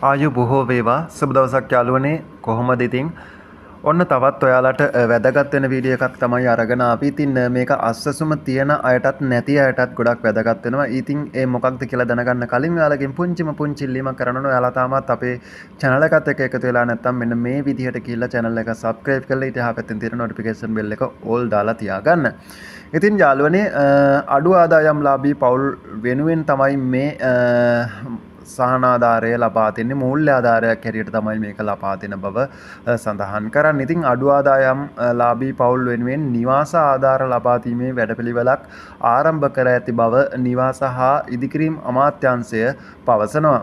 ආයු බොහෝ වේවා සුබ දවසක් යාළුවනේ කොහොමද ඉතින් ඔන්න තවත් ඔයාලට වැදගත් වෙන වීඩියෝ එකක් තමයි අරගෙන ආපි. ඉතින් මේක අස්සසුම තියෙන අයටත් නැති අයටත් ගොඩක් වැදගත් වෙනවා. ඉතින් ඒ මොකක්ද කියලා දැනගන්න කලින් ඔයාලගෙන් පුංචි ඉල්ලීමක් කරන්න ඕන. ඔයාලා තාමත් අපේ channel එකත් එක්ක එකතු වෙලා නැත්නම් මෙන්න මේ විදිහට කියලා channel එක subscribe කරලා ඊට එහා පැත්තෙන් තියෙන notification bell එක all දාලා තියාගන්න. ඉතින් යාළුවනේ අඩු ආදායම්ලාභී පවුල් වෙනුවෙන් තමයි මේ සහනාධාරය ලබා දෙන්නේ මූල්‍ය ආධාරයක් හැටියට තමයි මේක ලබා දෙන බව සඳහන් කරන්නේ. ඉතින් අඩු ආදායම් ලාභී පවුල් වෙනුවෙන් නිවාස ආධාර ලබා දීමේ වැඩපිළිවෙලක් ආරම්භ කර ඇති බව නිවාස හා ඉදිකිරීම් අමාත්‍යාංශය පවසනවා.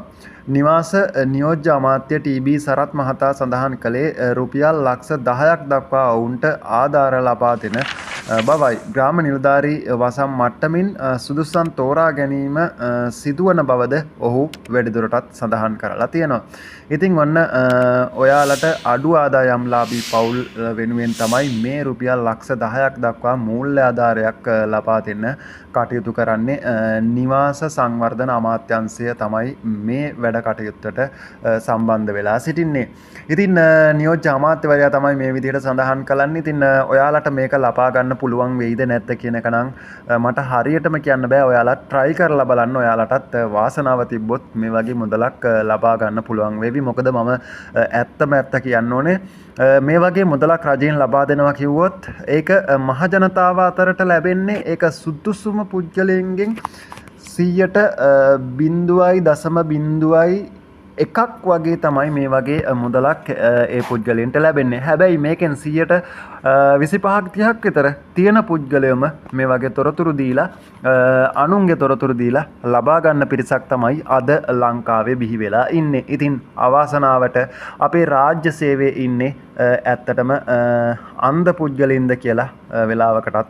නිවාස නියෝජ්‍ය අමාත්‍ය ටී.බී. සරත් මහතා සඳහන් කළේ රුපියල් ලක්ෂ 10ක් දක්වා ඔවුන්ට ආධාර ලබා දෙන බවයි. ග්‍රාම නිලධාරී වසම් මට්ටමින් සුදුසුන් තෝරා ගැනීම සිදුවන බවද ඔහු වැඩිදුරටත් සඳහන් කරලා තියෙනවා. ඉතින් ඔන්න ඔයාලට අඩු ආදායම්ලාභී පවුල් වෙනුවෙන් තමයි මේ රුපියල් ලක්ෂ 10ක් දක්වා මූල්‍ය ආධාරයක් ලබා දෙන්න කටයුතු කරන්නේ. නිවාස සංවර්ධන අමාත්‍යාංශය තමයි මේ වැඩ කටයුත්තට සම්බන්ධ වෙලා සිටින්නේ. ඉතින් නියෝජ්‍ය අමාත්‍යවරයා තමයි මේ විදිහට සඳහන් කළන්නේ. ඉතින් ඔයාලට මේක ලබා ගන්න පුළුවන් වෙයිද නැද්ද කියන එක නම් මට හරියටම කියන්න බෑ. ඔයාලා try කරලා බලන්න. ඔයාලටත් වාසනාව තිබ්බොත් මේ වගේ මුදලක් ලබා ගන්න පුළුවන් වෙවි. මොකද මම ඇත්ත කියන්න ඕනේ මේ වගේ මුදලක් රජයෙන් ලබා දෙනවා කිව්වොත් ඒක මහ ජනතාව අතරට ලැබෙන්නේ ඒක සුදුසුම පුද්ගලයන්ගෙන් 0.0.01 වගේ තමයි මේ වගේ මුදලක් ඒ පුද්ගලයන්ට ලැබෙන්නේ. හැබැයි මේකෙන් 25ක් 30ක් විතර තියෙන පුද්ගලයම මේ වගේ තොරතුරු දීලා අනුන්ගේ තොරතුරු දීලා ලබා ගන්න පිරිසක් තමයි අද ලංකාවේ බිහි වෙලා ඉන්නේ. ඉතින් අවාසනාවට අපේ රාජ්‍ය සේවයේ ඉන්නේ ඇත්තටම අන්ධ පුද්ගලින්ද කියලා වෙලාවකටත්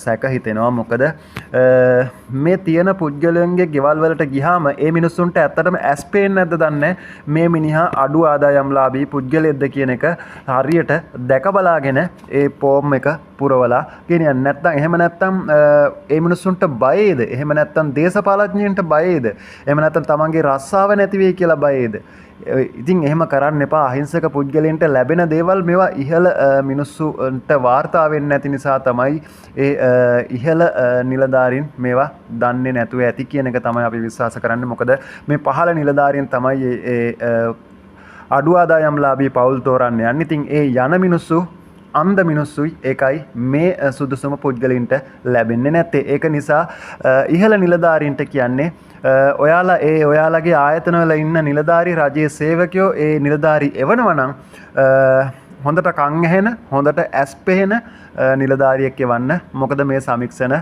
සැක හිතෙනවා. මොකද මේ තියෙන පුද්ගලයන්ගේ ගෙවල් වලට ගියාම ඒ මිනිස්සුන්ට ඇත්තටම ඇස් පේන්නේ නැද්ද දන්නේ මේ මිනිහා අඩු ආදායම්ලාභී පුද්ගලයෙක්ද කියන එක හරියට දැක බලාගෙන ඒ ෆෝම් එක පුරවලා ගෙනියන්න. නැත්නම් එහෙම නැත්නම් ඒ මිනිස්සුන්ට බයේද? එහෙම නැත්නම් දේශපාලඥයන්ට බයේද? එහෙම නැත්නම් තමන්ගේ රස්සාව නැති වෙයි කියලා බයේද? ඉතින් එහෙම කරන්න එපා. අහිංසක පුද්ගලයන්ට ලැබෙන දේවල් මේවා ඉහළ මිනිස්සුන්ට වාර්තා වෙන්නේ නැති නිසා තමයි ඒ ඉහළ නිලධාරීන් මේවා දන්නේ නැතුව ඇති කියන එක තමයි අපි විශ්වාස කරන්නේ. මොකද මේ පහළ නිලධාරීන් තමයි ඒ අඩු ආදායම්ලාභී පවුල් තෝරන්න යන්නේ. ඉතින් ඒ යන මිනිස්සු අන්ධ මිනිස්සුයි. ඒකයි මේ සුදුසුම පුද්ගලයන්ට ලැබෙන්නේ නැත්තේ. ඒක නිසා ඉහළ නිලධාරීන්ට කියන්නේ ඔයාලගේ ආයතනවල ඉන්න නිලධාරී රජයේ සේවකයෝ ඒ නිලධාරී එවනවා නම් හොඳට කන් ඇහෙන හොඳට ඇස් පෙහෙන නිලධාරියෙක් එවන්න. මොකද මේ සමීක්ෂණ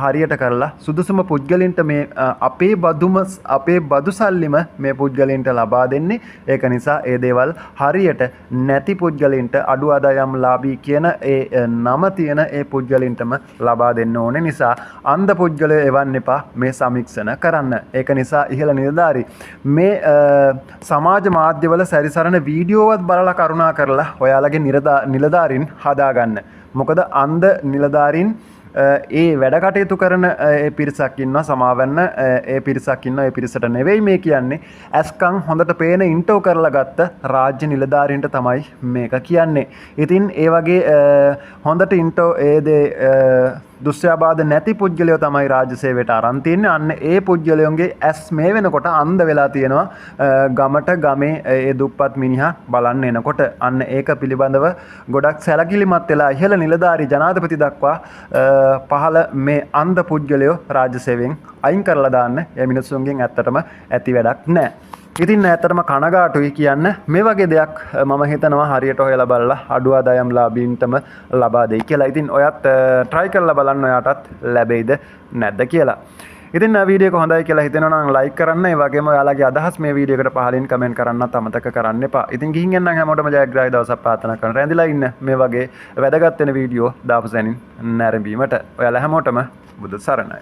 හරියට කරලා සුදුසුම පුද්ගලයන්ට මේ අපේ බදු සල්ලිම මේ පුද්ගලයන්ට ලබා දෙන්නේ. ඒක නිසා ඒ දේවල් හරියට නැති පුද්ගලයන්ට අඩු ආදායම්ලාභී කියන ඒ නම තියෙන ඒ පුද්ගලයන්ටම ලබා දෙන්න ඕනේ. නිසා අන්ධ පුද්ගලයෝ එවන්න එපා මේ සමීක්ෂණ කරන්න. ඒක නිසා ඉහළ නිලධාරී මේ සමාජ මාධ්‍යවල සැරිසරන වීඩියෝවත් බලලා කරුණා කරලා ඔයාලගේ නිලධාරීන් හදාගන්න. මොකද අන්ධ නිලධාරීන් ඒ වැඩ කටයුතු කරන ඒ පිරිසක් ඉන්නවා. සමාවෙන්න ඒ පිරිසක් ඉන්නවා. ඒ පිරිසට නෙවෙයි මේ කියන්නේ. ඇස්කම් හොඳට පේන ඉන්ටෝ කරලා ගත්ත රාජ්‍ය නිලධාරීන්ට තමයි මේක කියන්නේ. ඉතින් ඒ වගේ හොඳට ඉන්ටෝ දුස්්‍යාබාධ නැති පුද්ගලයෝ තමයි රාජ්‍ය සේවයට අරන් තියන්නේ. අන්න ඒ පුද්ගලයන්ගේ ඇස් මේ වෙනකොට අන්ධ වෙලා තියෙනවා. ගමට ගමේ ඒ දුප්පත් මිනිහා බලන්න එනකොට අන්න ඒක පිළිබඳව ගොඩක් සැලකිලිමත් වෙලා ඉහළ නිලධාරී ජනාධිපති දක්වා පහළ මේ අන්ධ පුද්ගලයෝ රාජ්‍ය සේවයෙන් අයින් කරලා දාන්න. ඒ මිනිස්සුන්ගෙන් ඇත්තටම ඇති වැඩක් නැහැ. ඉතින් ඇත්තටම කනගාටුයි කියන්න මේ වගේ දෙයක් මම හිතනවා හරියට හොයලා බලලා අඩු ආදායම්ලාභීන්ටම ලබා දෙයි කියලා. ඉතින් ඔයත් try කරලා බලන්න ඔයාටත් ලැබෙයිද නැද්ද කියලා. ඉතින් වීඩියෝ එක හොඳයි කියලා හිතෙනවා නම් like කරන්න. ඒ වගේම ඔයාලගේ අදහස් මේ වීඩියෝ එකට පහලින් comment කරන්නත් අමතක කරන්න එපා. ඉතින් ගිහින් එන්නම් හැමෝටම ජයග්‍රාහී දවසක් ප්‍රාර්ථනා කරන. රැඳිලා ඉන්න මේ වගේ වැදගත් වෙන වීඩියෝ දාපු සැනින් නැරඹීමට. ඔයාලා හැමෝටම බුදු සරණයි.